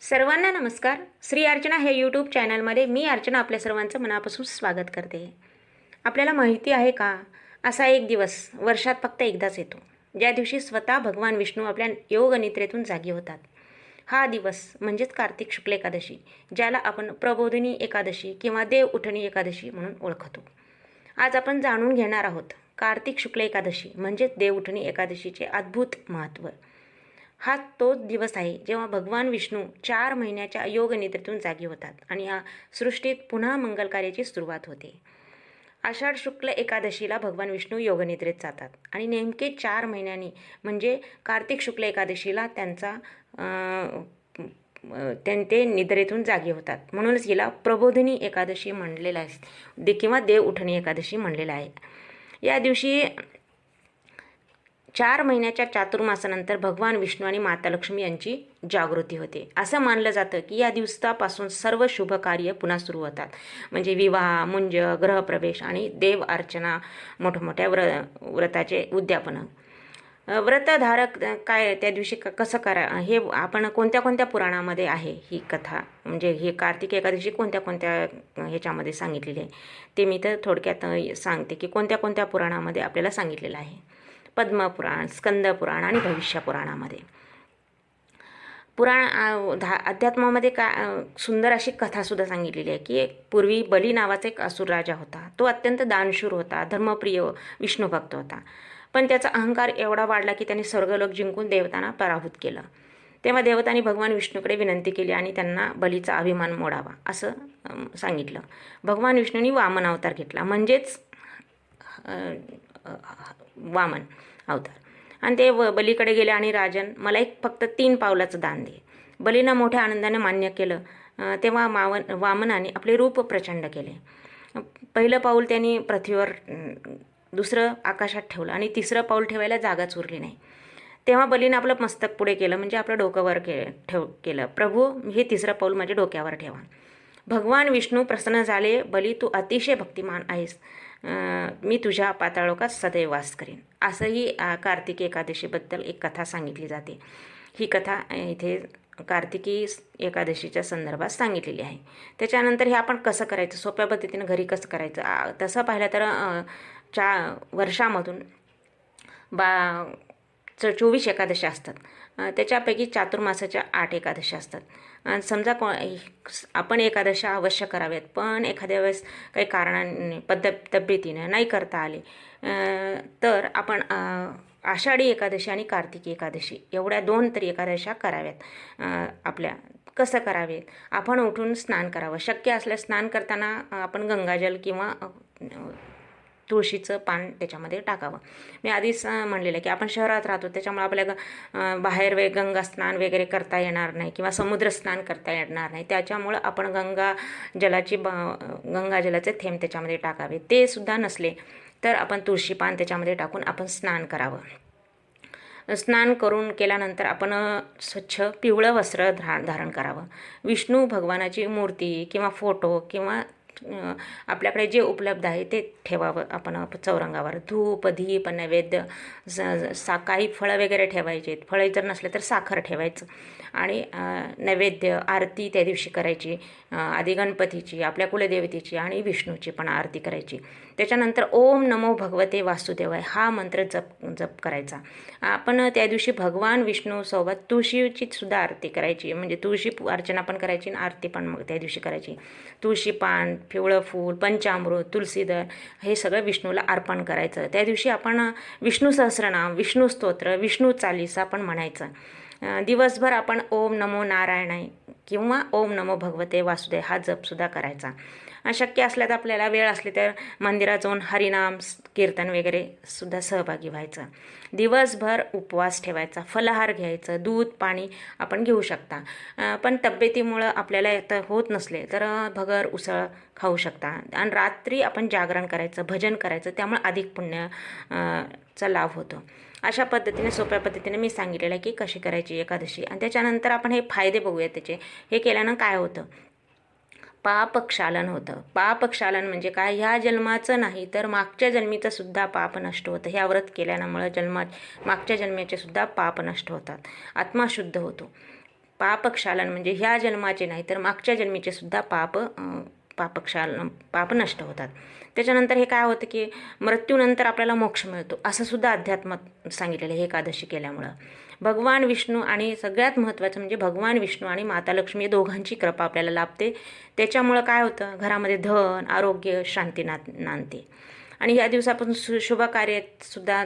सर्वांना नमस्कार. श्री अर्चना हे यूट्यूब चॅनलमध्ये मी अर्चना आपल्या सर्वांचं मनापासून स्वागत करते. आपल्याला माहिती आहे का, असा एक दिवस वर्षात फक्त एकदाच येतो, ज्या दिवशी स्वतः भगवान विष्णू आपल्या योगनिद्रेतून जागी होतात. हा दिवस म्हणजेच कार्तिक शुक्ल एकादशी, ज्याला आपण प्रबोधिनी एकादशी किंवा देव उठणी एकादशी म्हणून ओळखतो. आज आपण जाणून घेणार आहोत कार्तिक शुक्ल एकादशी म्हणजेच देव उठणी एकादशीचे अद्भुत महत्त्व. हा तोच दिवस आहे जेव्हा भगवान विष्णू 4 महिन्याच्या योगनिद्रेतून जागी होतात आणि या सृष्टीत पुन्हा मंगल कार्याची सुरुवात होते. आषाढ शुक्ल एकादशीला भगवान विष्णू योगनिद्रेत जातात आणि नेमके 4 महिन्यांनी म्हणजे कार्तिक शुक्ल एकादशीला ते निद्रेतून जागी होतात. म्हणूनच हिला प्रबोधिनी एकादशी म्हणलेलं आहे किंवा देव उठणी एकादशी म्हणलेलं आहे. या दिवशी 4 महिन्याच्या चातुर्मासानंतर भगवान विष्णू आणि माता लक्ष्मी यांची जागृती होते. असं मानलं जातं की या दिवसापासून सर्व शुभ कार्य पुन्हा सुरू होतात, म्हणजे विवाह, मुंज, ग्रहप्रवेश आणि देव अर्चना, मोठमोठ्या व्रताचे उद्यापन. व्रतधारक काय त्या दिवशी कसं करा हे आपण कोणत्या कोणत्या पुराणामध्ये आहे ही कथा, म्हणजे हे कार्तिक एकादशी कोणत्या कोणत्या ह्याच्यामध्ये सांगितलेली आहे ते मी तर थोडक्यात सांगते की कोणत्या कोणत्या पुराणामध्ये आपल्याला सांगितलेलं आहे. पद्मपुराण, स्कंदपुराण आणि भविष्यपुराणामध्ये. अध्यात्मामध्ये सुंदर अशी कथासुद्धा सांगितलेली आहे की पूर्वी बली नावाचा एक असुर राजा होता. तो अत्यंत दानशूर होता, धर्मप्रिय, विष्णुभक्त होता. पण त्याचा अहंकार एवढा वाढला की त्याने स्वर्गलोक जिंकून देवतांना पराभूत केलं. तेव्हा देवतांनी भगवान विष्णूकडे विनंती केली आणि त्यांना बलीचा अभिमान मोडावा असं सांगितलं. भगवान विष्णूंनी वामन अवतार घेतला, म्हणजेच वामन अवतार, आणि ते बलीकडे गेले आणि राजन, मला एक फक्त 3 पावलाचं दान दे. बलीनं मोठ्या आनंदाने मान्य केलं. तेव्हा वामनाने आपले रूप प्रचंड केले. पहिलं पाऊल त्यांनी पृथ्वीवर, दुसरं आकाशात ठेवलं आणि तिसरं पाऊल ठेवायला जागाच उरली नाही. तेव्हा बलीनं आपलं मस्तक पुढे केलं, म्हणजे आपलं डोकं वर केलं. प्रभू, हे तिसरं पाऊल माझ्या डोक्यावर ठेवा. भगवान विष्णू प्रसन्न झाले. बली, तू अतिशय भक्तिमान आहेस, मी तुझ्या पाताळोकात सदैव वास करेन. असंही कार्तिकी एकादशीबद्दल एक कथा सांगितली जाते. ही कथा इथे कार्तिकी एकादशीच्या संदर्भात सांगितलेली आहे. त्याच्यानंतर हे आपण कसं करायचं, सोप्या पद्धतीनं घरी कसं करायचं, तसं पाहिलं तर वर्षामधून 24 एकादशी असतात. त्याच्यापैकी चातुर्मासाच्या 8 एकादशी असतात. समजा आपण एकादशा अवश्य कराव्यात, पण एखाद्या वेळेस काही कारणाने तब्येतीने नाही करता आले तर आपण आषाढी एकादशी आणि कार्तिकी एकादशी एवढ्या 2 तरी एकादशा कराव्यात. आपल्या कसं करावेत, आपण उठून स्नान करावं. शक्य असल्यास स्नान करताना आपण गंगाजल किंवा तुळशीचं पान त्याच्यामध्ये टाकावं. मी आधीच म्हणलेलं आहे की आपण शहरात राहतो, त्याच्यामुळे आपल्याला बाहेर गंगा स्नान वगैरे करता येणार नाही किंवा समुद्र स्नान करता येणार नाही. त्याच्यामुळं आपण गंगाजलाचे थेंब त्याच्यामध्ये टाकावे. ते सुद्धा नसले तर आपण तुळशी पान त्याच्यामध्ये टाकून आपण स्नान करावं. स्नान केल्यानंतर आपण स्वच्छ पिवळं वस्त्र धारण करावं. विष्णू भगवानाची मूर्ती किंवा फोटो किंवा आपल्याकडे जे उपलब्ध आहे ते ठेवावं. आपण चौरंगावर धूप, दीप, नैवेद्य, काही फळं वगैरे ठेवायचे. फळे जर नसले तर साखर ठेवायचं आणि नैवेद्य, आरती त्या दिवशी करायची. आधी गणपतीची, आपल्या कुलदेवतेची आणि विष्णूची पण आरती करायची. त्याच्यानंतर ओम नमो भगवते वासुदेवाय हा मंत्र जप करायचा. आपण त्या दिवशी भगवान विष्णूसोबत तुळशीची सुद्धा आरती करायची, म्हणजे तुळशी अर्चना पण करायची आणि आरती पण मग त्या दिवशी करायची. तुळशी पान, पिवळं फूल, पंचामृत, तुलसीदर हे सगळं विष्णूला अर्पण करायचं. त्या दिवशी आपण विष्णू सहस्रनाम, विष्णू स्तोत्र, विष्णू चालीसा पण म्हणायचं. दिवसभर आपण ओम नमो नारायणाय किंवा ओम नमो भगवते वासुदेव हा जपसुद्धा करायचा. शक्य असल्यास आपल्याला वेळ असली तर मंदिरात जाऊन हरिनाम कीर्तन वगैरे सुद्धा सहभागी व्हायचं. दिवसभर उपवास ठेवायचा, फलाहार घ्यायचं, दूध पाणी आपण घेऊ शकता. पण तब्येतीमुळं आपल्याला होत नसले तर भगर उसळ खाऊ शकता. आणि रात्री आपण जागरण करायचं, भजन करायचं, त्यामुळे अधिक पुण्याचा लाभ होतो. अशा पद्धतीने सोप्या पद्धतीने मी सांगितलेलं आहे की कशी करायची एकादशी. आणि त्याच्यानंतर आपण हे फायदे बघूया त्याचे. हे केल्यानं काय होतं, पापक्षालन होतं. पापक्षालन म्हणजे काय, ह्या जन्माचं नाही तर मागच्या जन्मीचं सुद्धा पाप नष्ट होतं. ह्या व्रत केल्यामुळं मागच्या जन्माचे सुद्धा पाप नष्ट होतात. आत्मा शुद्ध होतो. पापक्षालन म्हणजे ह्या जन्माचे नाही तर मागच्या जन्मीचे सुद्धा पाप नष्ट होतात. त्याच्यानंतर हे काय होतं की मृत्यूनंतर आपल्याला मोक्ष मिळतो असं सुद्धा अध्यात्मात सांगितलेलं आहे. हे एकादशी केल्यामुळं भगवान विष्णू आणि सगळ्यात महत्त्वाचं म्हणजे भगवान विष्णू आणि माता लक्ष्मी दोघांची कृपा आपल्याला लाभते. त्याच्यामुळं काय होतं, घरामध्ये धन, आरोग्य, शांती नांदते. आणि या दिवसापासून शुभ कार्य सुद्धा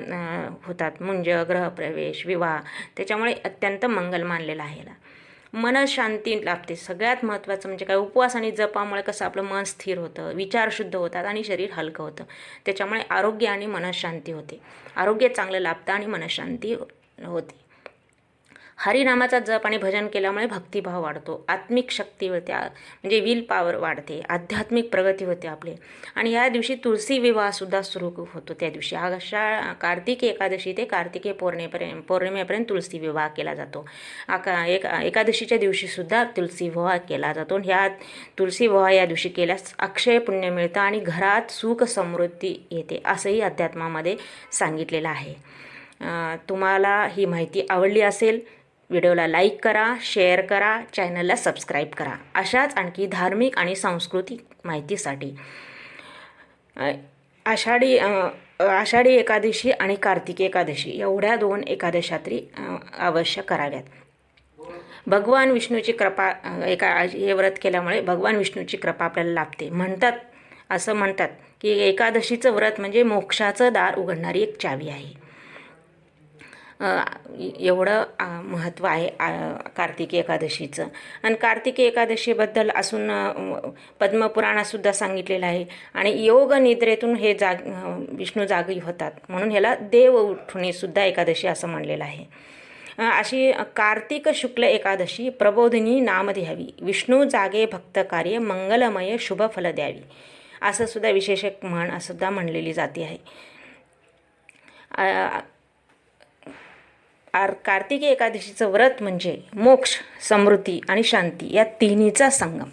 होतात, मुंज, गृहप्रवेश, विवाह. त्याच्यामुळे अत्यंत मंगल मानलेलं आहे. मन शांती लाभते. सगळ्यात महत्त्वाचं म्हणजे काय, उपवास आणि जपामुळे कसं आपलं मन स्थिर होतं, विचार शुद्ध होतात आणि शरीर हलकं होतं. त्याच्यामुळे आरोग्य आणि मनशांती होते. आरोग्य चांगलं लाभतं आणि मनशांती होते. हरिनामाचा जप आणि भजन केल्यामुळे भक्तिभाव वाढतो, आत्मिक शक्ती होते, म्हणजे विल पॉवर वाढते, आध्यात्मिक प्रगती होते आपली. आणि या दिवशी तुळशी विवाहसुद्धा सुरू होतो. त्या दिवशी अशा कार्तिकी एकादशी ते कार्तिकी पौर्णिमेपर्यंत तुळशी विवाह केला जातो. एकादशीच्या दिवशीसुद्धा तुळशी विवाह केला जातो. ह्या तुळशी विवाह या दिवशी केल्यास अक्षय पुण्य मिळतं आणि घरात सुख समृद्धी येते असंही अध्यात्मामध्ये सांगितलेलं आहे. तुम्हाला ही माहिती आवडली असेल, व्हिडिओला लाईक करा, शेअर करा, चॅनलला सबस्क्राईब करा. अशाच आणखी धार्मिक आणि सांस्कृतिक माहितीसाठी आषाढी एकादशी आणि कार्तिकी एकादशी एवढ्या 2 एकादशात्री अवश्य कराव्यात. भगवान विष्णूची कृपा हे व्रत केल्यामुळे भगवान विष्णूची कृपा आपल्याला लाभते. असं म्हणतात की एकादशीचं व्रत म्हणजे मोक्षाचं दार उघडणारी एक चावी आहे. एवढं महत्त्व आहे कार्तिकी एकादशीचं. आणि कार्तिकी एकादशीबद्दल असून पद्मपुराणातसुद्धा सांगितलेलं आहे. आणि योग निद्रेतून हे विष्णू जागी होतात म्हणून ह्याला देव उठणीसुद्धा एकादशी असं म्हणलेलं आहे. अशी कार्तिक शुक्ल एकादशी प्रबोधिनी नाम द्यावी, विष्णू जागे भक्त कार्य, मंगलमय शुभ फल द्यावी असं सुद्धा विशेष एक सुद्धा म्हणलेली जाते आहे. कार्तिकी एकादशीचं व्रत म्हणजे मोक्ष, समृद्धी आणि शांती या तिन्हीचा संगम.